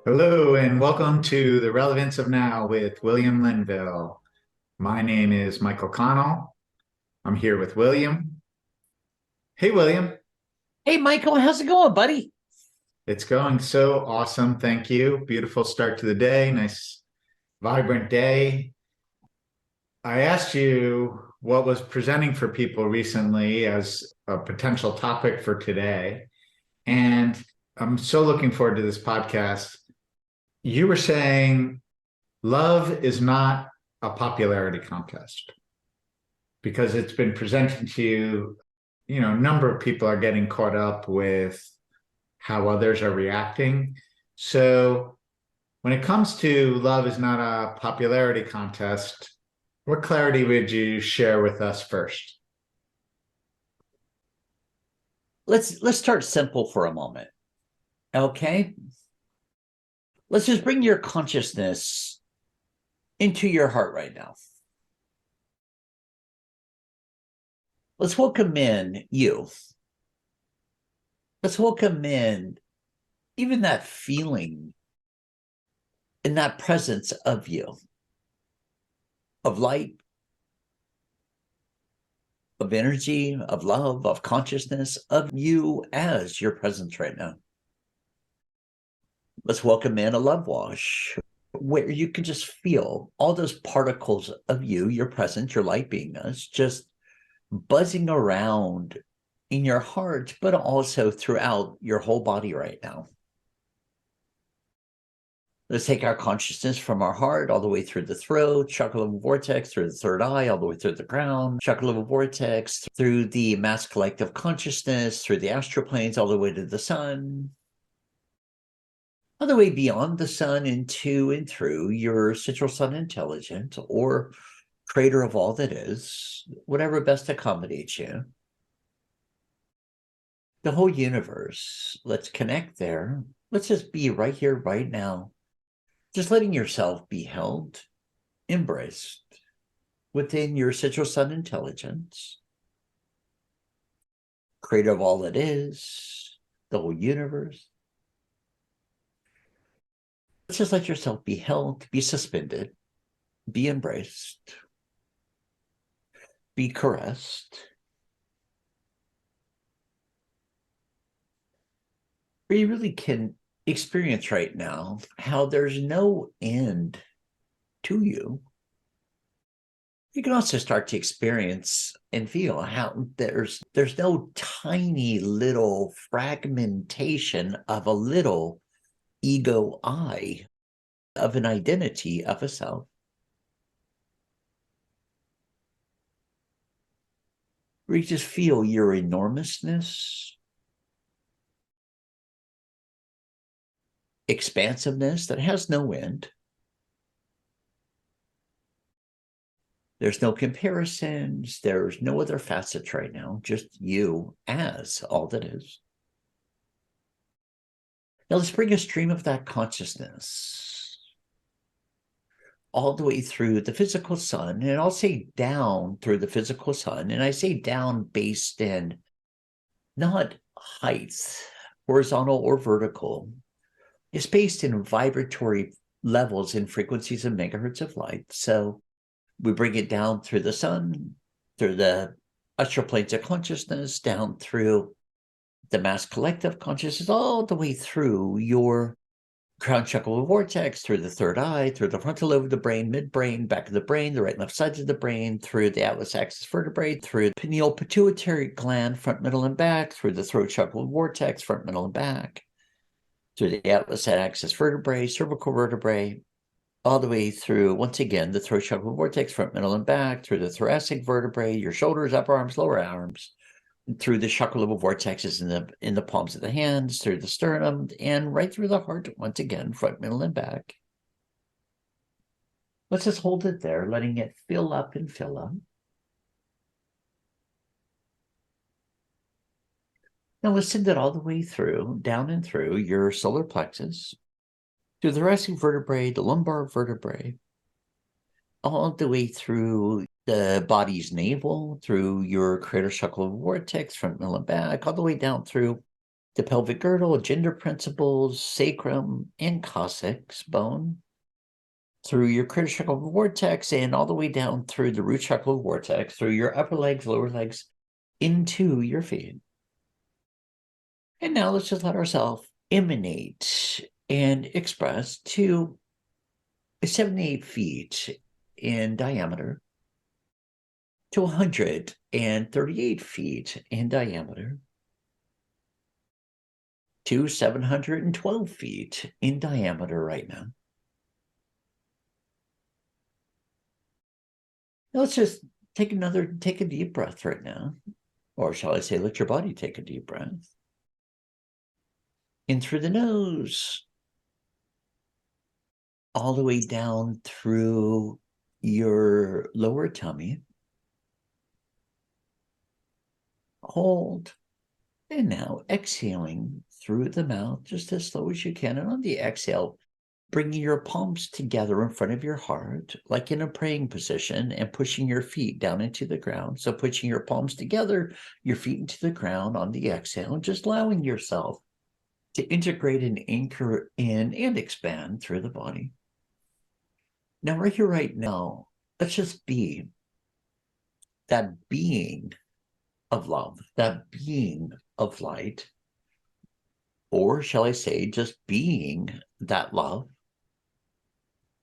Hello and welcome to The Relevance of Now with William Linville. My name is Michael Connell. I'm here with William. Hey, William. Hey, Michael, how's it going, buddy? It's going so awesome. Thank you. Beautiful start to the day. Nice, vibrant day. I asked you what was presenting for people recently as a potential topic for today. And I'm so looking forward to this podcast. You were saying love is not a popularity contest because it's been presented to you, a number of people are getting caught up with how others are reacting. So when it comes to love is not a popularity contest, what clarity would you share with us first? Let's start simple for a moment. Okay? Let's just bring your consciousness into your heart right now. Let's welcome in you. Let's welcome in even that feeling and that presence of you, of light, of energy, of love, of consciousness, of you as your presence right now. Let's welcome in a love wash where you can just feel all those particles of you, your presence, your light beingness, just buzzing around in your heart, but also throughout your whole body right now. Let's take our consciousness from our heart all the way through the throat, chakra level vortex, through the third eye, all the way through the crown, chakra level vortex, through the mass collective consciousness, through the astral planes, all the way to the sun, all the way beyond the sun into and through your central sun intelligence or creator of all that is, whatever best accommodates you. The whole universe. Let's connect there. Let's just be right here, right now. Just letting yourself be held, embraced within your central sun intelligence, creator of all that is, the whole universe. Let's just let yourself be held, be suspended, be embraced, be caressed. Where you really can experience right now how there's no end to you. You can also start to experience and feel how there's no tiny little fragmentation of a little ego I, of an identity of a self. Where you just feel your enormousness, expansiveness that has no end. There's no comparisons. There's no other facets right now, just you as all that is. Now let's bring a stream of that consciousness all the way through the physical sun, and I'll say down through the physical sun, and I say down based in not height, horizontal or vertical. It's based in vibratory levels and frequencies of megahertz of light. So we bring it down through the sun, through the astral planes of consciousness, down through the mass collective consciousness, all the way through your crown chakra vortex, through the third eye, through the frontal lobe of the brain, midbrain, back of the brain, the right and left sides of the brain, through the atlas axis vertebrae, through the pineal pituitary gland, front, middle, and back, through the throat chakra vortex, front, middle, and back, through the atlas axis vertebrae, cervical vertebrae, all the way through, once again, the throat chakra vortex, front, middle, and back, through the thoracic vertebrae, your shoulders, upper arms, lower arms, through the chakra level vortexes in the palms of the hands, through the sternum, and right through the heart, once again, front, middle, and back. Let's just hold it there, letting it fill up and fill up. Now let's send it all the way through, down and through your solar plexus, through the thoracic vertebrae, the lumbar vertebrae, all the way through the body's navel, through your creator chakra vortex, front, middle, and back, all the way down through the pelvic girdle, gender principles, sacrum, and coccyx bone, through your critical vortex and all the way down through the root chakra vortex, through your upper legs, lower legs, into your feet. And now let's just let ourselves emanate and express to 78 feet in diameter, to 138 feet in diameter, to 712 feet in diameter right now. Now let's just take a deep breath right now. Or shall I say, let your body take a deep breath. In through the nose, all the way down through your lower tummy. Hold. And now exhaling through the mouth just as slow as you can. And on the exhale, bringing your palms together in front of your heart, like in a praying position, and pushing your feet down into the ground. So pushing your palms together, your feet into the ground on the exhale, and just allowing yourself to integrate and anchor in and expand through the body. Now, right here, right now, let's just be that being of love, that being of light, or shall I say, just being that love,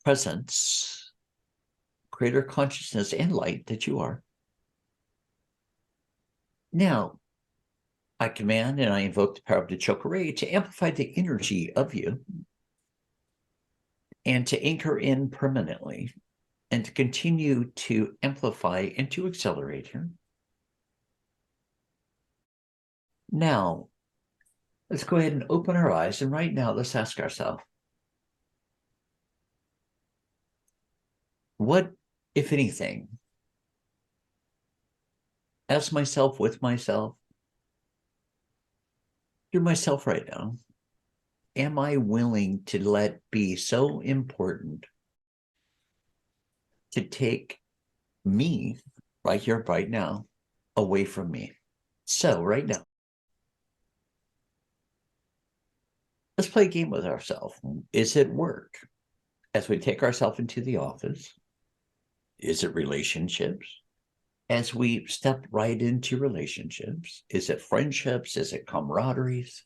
presence, greater consciousness, and light that you are. Now, I command and I invoke the power of the chakra to amplify the energy of you and to anchor in permanently and to continue to amplify and to accelerate here. Now, let's go ahead and open our eyes. And right now, let's ask ourselves, what, if anything, as myself, with myself, through myself right now, am I willing to let be so important to take me right here, right now, away from me? So right now, let's play a game with ourselves. Is it work? As we take ourselves into the office, is it relationships? As we step right into relationships, is it friendships? Is it camaraderies?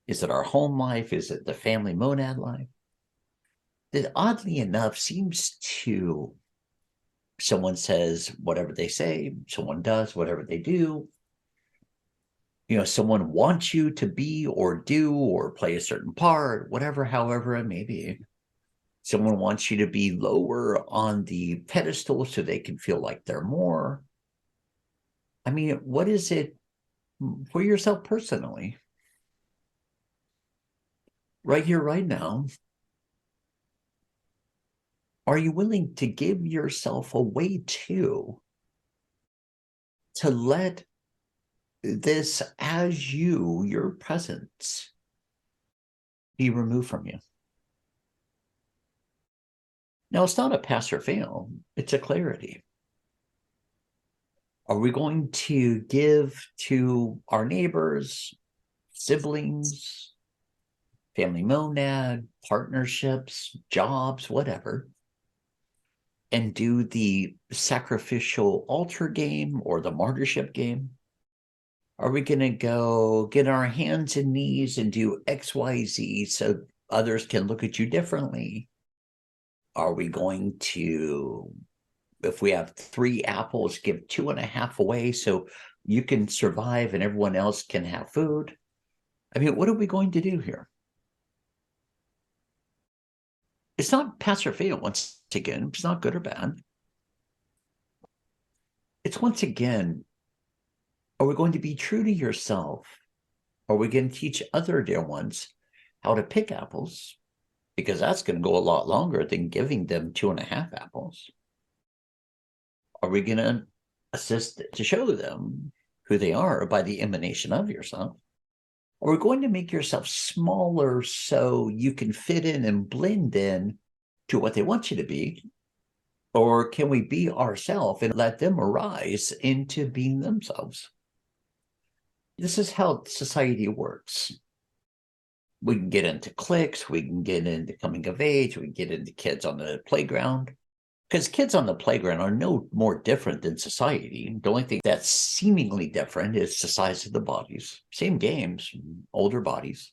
Is it our home life? Is it the family monad life? That oddly enough seems to, someone says whatever they say, someone does whatever they do. You know, someone wants you to be or do or play a certain part, whatever, however it may be. Someone wants you to be lower on the pedestal so they can feel like they're more. I mean, what is it for yourself personally? Right here, right now, are you willing to give yourself away to let this as you, your presence, be removed from you? Now, it's not a pass or fail, it's a clarity. Are we going to give to our neighbors, siblings, family monad, partnerships, jobs, whatever, and do the sacrificial altar game or the martyrship game? Are we going to go get on our hands and knees and do X, Y, Z so others can look at you differently? Are we going to, if we have 3 apples, give 2.5 away so you can survive and everyone else can have food? I mean, what are we going to do here? It's not pass or fail once again. It's not good or bad. It's once again, are we going to be true to yourself? Are we going to teach other dear ones how to pick apples? Because that's going to go a lot longer than giving them 2.5 apples. Are we going to assist to show them who they are by the emanation of yourself? Are we going to make yourself smaller so you can fit in and blend in to what they want you to be? Or can we be ourselves and let them arise into being themselves? this is how society works. We can get into cliques, we can get into coming of age, we can get into kids on the playground. Because kids on the playground are no more different than society. The only thing that's seemingly different is the size of the bodies. Same games, older bodies.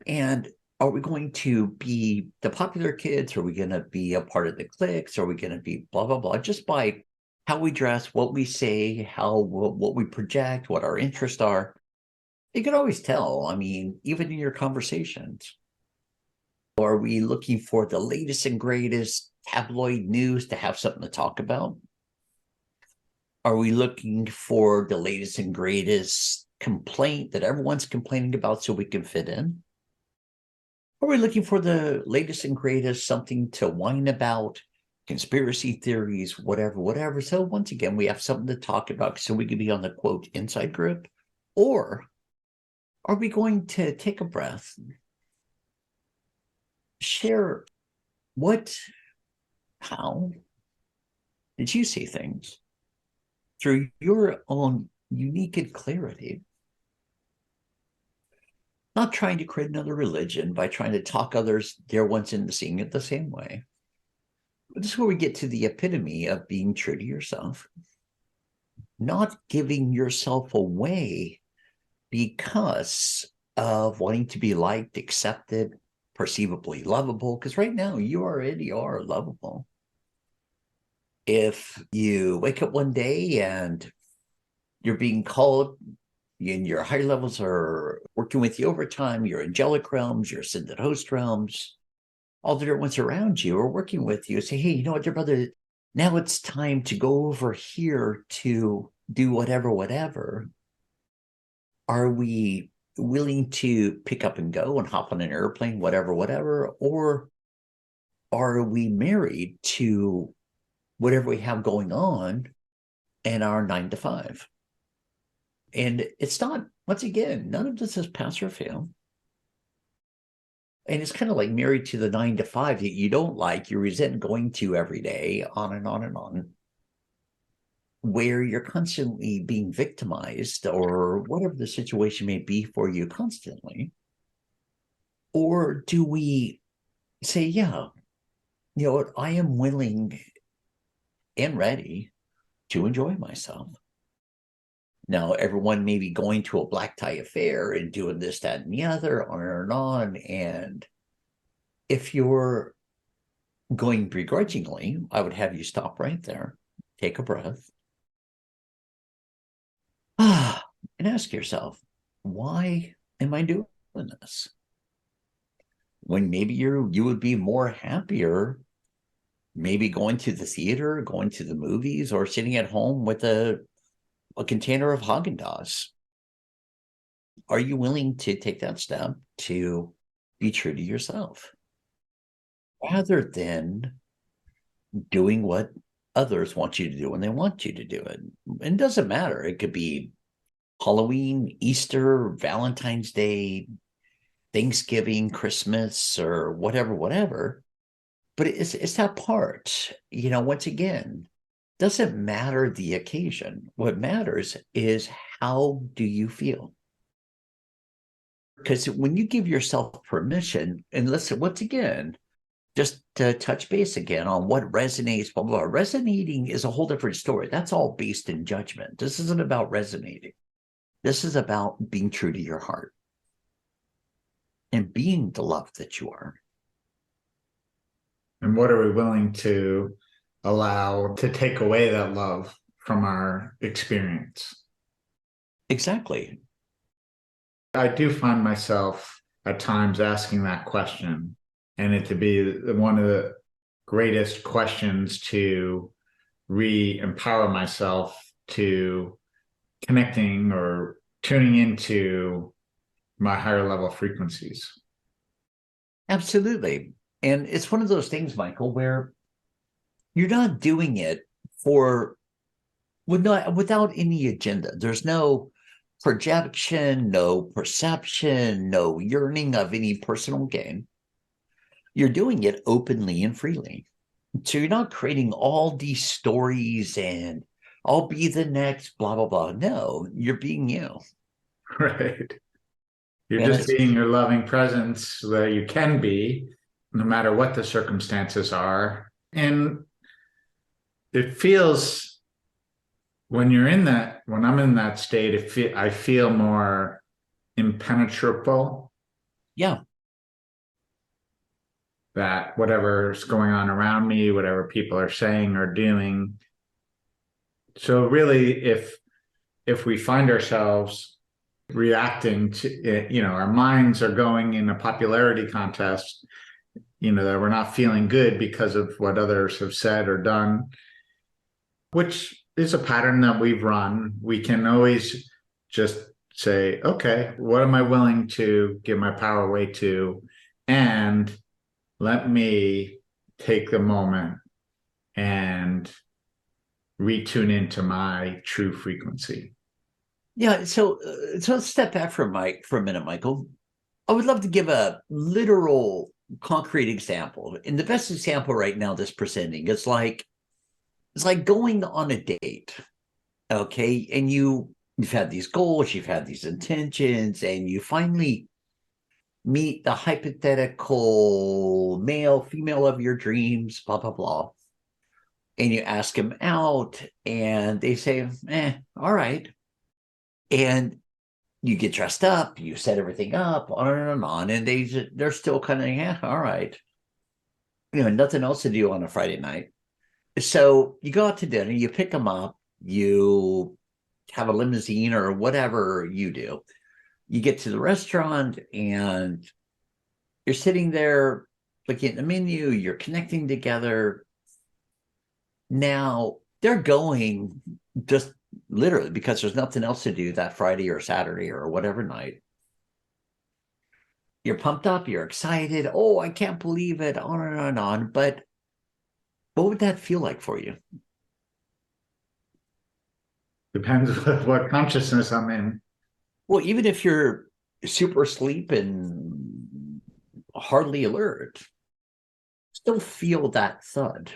And are we going to be the popular kids? Are we going to be a part of the cliques? Are we going to be blah, blah, blah? Just by how we dress, what we say, what we project, what our interests are. You can always tell. I mean, even in your conversations. Are we looking for the latest and greatest tabloid news to have something to talk about? Are we looking for the latest and greatest complaint that everyone's complaining about so we can fit in? Are we looking for the latest and greatest something to whine about, conspiracy theories, whatever? So once again, we have something to talk about so we can be on the quote inside group. Or are we going to take a breath, share how did you see things through your own unique clarity? Not trying to create another religion by trying to talk others their ones into seeing it the same way. But this is where we get to the epitome of being true to yourself. Not giving yourself away because of wanting to be liked, accepted, perceivably lovable, because right now you already are lovable. If you wake up one day and you're being called and your higher levels are working with you overtime, your angelic realms, your ascended host realms, all the different ones around you are working with you, say, hey, you know what, dear brother, now it's time to go over here to do whatever. Are we willing to pick up and go and hop on an airplane, whatever, or are we married to whatever we have going on in our 9 to 5? And it's not, once again, none of this is pass or fail. And it's kind of like married to the 9 to 5 that you don't like, you resent going to every day, on and on and on, where you're constantly being victimized or whatever the situation may be for you constantly. Or do we say, yeah, you know what, I am willing and ready to enjoy myself. Now, everyone may be going to a black tie affair and doing this, that, and the other, on and on. And if you're going begrudgingly, I would have you stop right there, take a breath, and ask yourself, why am I doing this? When maybe you would be more happier, maybe going to the theater, going to the movies, or sitting at home with a container of Haagen-Dazs. Are you willing to take that step to be true to yourself rather than doing what others want you to do when they want you to do it? And it doesn't matter. It could be Halloween, Easter, Valentine's Day, Thanksgiving, Christmas, or whatever. But it's that part, you know, once again, doesn't matter the occasion. What matters is, how do you feel? Because when you give yourself permission, and listen, once again, just to touch base again on what resonates, blah, blah, resonating is a whole different story. That's all based in judgment. This isn't about resonating. This is about being true to your heart and being the love that you are. And what are we willing to allow to take away that love from our experience? Exactly. I do find myself at times asking that question, and it to be one of the greatest questions to re-empower myself to connecting or tuning into my higher level frequencies. Absolutely. And it's one of those things, Michael, where you're not doing it without any agenda. There's no projection, no perception, no yearning of any personal gain. You're doing it openly and freely. So you're not creating all these stories and I'll be the next blah, blah, blah. No, you're being you. Right. You're And just it's, being your loving presence that you can be, no matter what the circumstances are. And it feels when I'm in that state, I feel more impenetrable, yeah, that whatever's going on around me, whatever people are saying or doing. So really, if we find ourselves reacting to it, our minds are going in a popularity contest, that we're not feeling good because of what others have said or done, which is a pattern that we've run. We can always just say, okay, what am I willing to give my power away to? And let me take the moment and retune into my true frequency. yeah. So let's step back for a minute, Michael. I would love to give a literal, concrete example. And the best example right now that's presenting is it's like going on a date, okay? And you've had these goals, you've had these intentions, and you finally meet the hypothetical male, female of your dreams, blah, blah, blah. And you ask him out, and they say, all right. And you get dressed up, you set everything up, on and on, and they're still kind of, yeah, all right. Nothing else to do on a Friday night. So you go out to dinner, you pick them up, you have a limousine or whatever you do. You get to the restaurant and you're sitting there looking at the menu, you're connecting together. Now they're going just literally because there's nothing else to do that Friday or Saturday or whatever night. You're pumped up, you're excited. Oh, I can't believe it, on and on and on. But what would that feel like for you? Depends what consciousness I'm in. Well, even if you're super asleep and hardly alert, still feel that thud.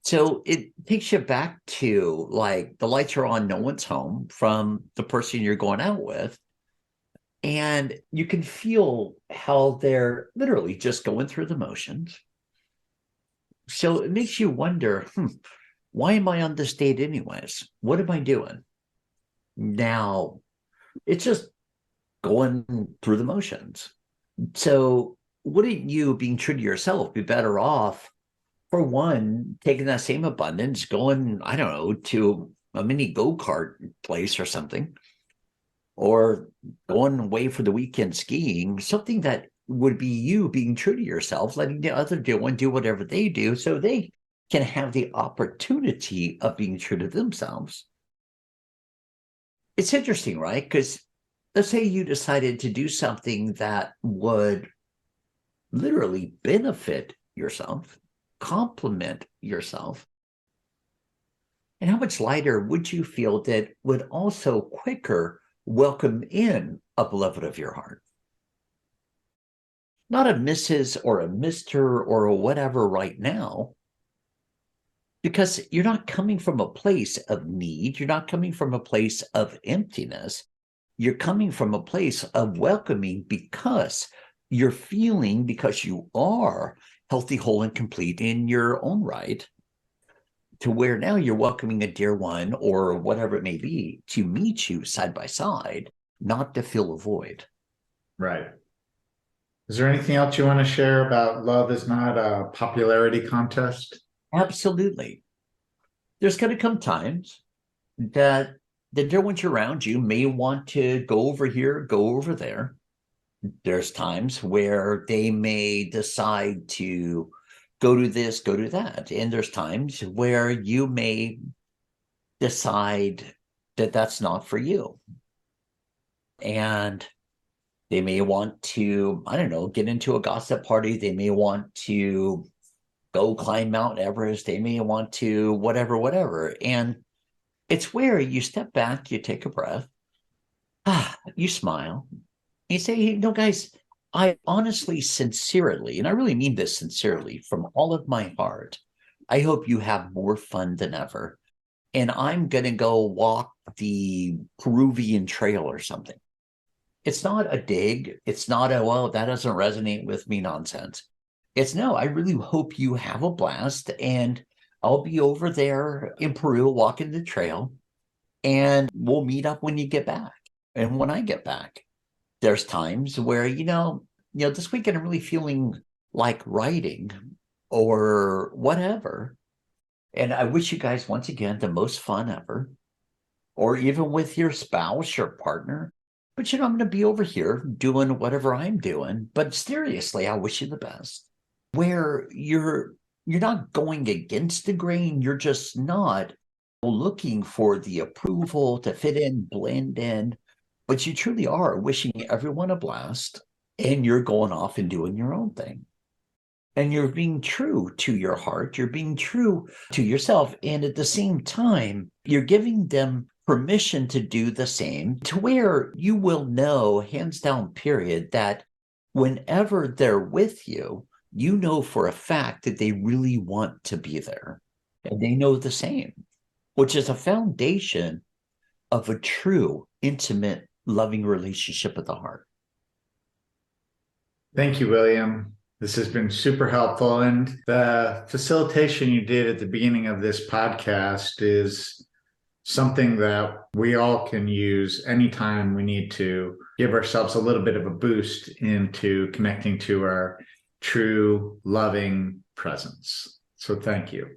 So it takes you back to like the lights are on, no one's home from the person you're going out with. And you can feel how they're literally just going through the motions. So it makes you wonder, why am I on this date anyways? What am I doing? Now, it's just going through the motions. So wouldn't you, being true to yourself, be better off, for one, taking that same abundance, going, I don't know, to a mini go-kart place or something, or going away for the weekend skiing, something that would be you being true to yourself, letting the other do whatever they do so they can have the opportunity of being true to themselves. It's interesting, right? Because let's say you decided to do something that would literally benefit yourself, complement yourself. And how much lighter would you feel that would also quicker welcome in a beloved of your heart? Not a Mrs. or a Mr. or a whatever right now, because you're not coming from a place of need. You're not coming from a place of emptiness. You're coming from a place of welcoming because you're feeling, because you are healthy, whole, and complete in your own right, to where now you're welcoming a dear one or whatever it may be to meet you side by side, not to fill a void. Right. Is there anything else you want to share about love is not a popularity contest? Absolutely. There's going to come times that the dear ones around you may want to go over here, go over there. There's times where they may decide to go to this, go to that. And there's times where you may decide that that's not for you. And they may want to, I don't know, get into a gossip party. They may want to go climb Mount Everest. They may want to whatever, whatever. And it's where you step back, you take a breath, you smile, you say, hey, no, guys, I honestly, sincerely, and I really mean this sincerely from all of my heart, I hope you have more fun than ever. and I'm going to go walk the Peruvian trail or something. It's not a dig. It's not a, well, that doesn't resonate with me nonsense. It's no, I really hope you have a blast. And I'll be over there in Peru walking the trail, and we'll meet up when you get back. And when I get back, there's times where, this weekend I'm really feeling like writing or whatever. And I wish you guys once again the most fun ever, or even with your spouse or partner. But I'm going to be over here doing whatever I'm doing. But seriously, I wish you the best. Where you're not going against the grain, you're just not looking for the approval to fit in, blend in, but you truly are wishing everyone a blast, and you're going off and doing your own thing. And you're being true to your heart, you're being true to yourself, and at the same time, you're giving them permission to do the same, to where you will know, hands down, period, that whenever they're with you, you know for a fact that they really want to be there. And they know the same, which is a foundation of a true, intimate, loving relationship at the heart. Thank you, William. This has been super helpful. And the facilitation you did at the beginning of this podcast is something that we all can use anytime we need to give ourselves a little bit of a boost into connecting to our true, loving presence. So thank you.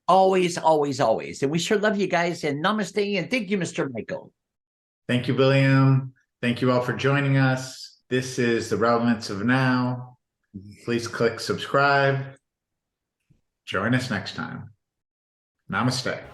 Always, always, always. And we sure love you guys. And namaste. And thank you, Mr. Michael. Thank you, William. Thank you all for joining us. This is The Relevance of Now. Please click subscribe. Join us next time. Namaste.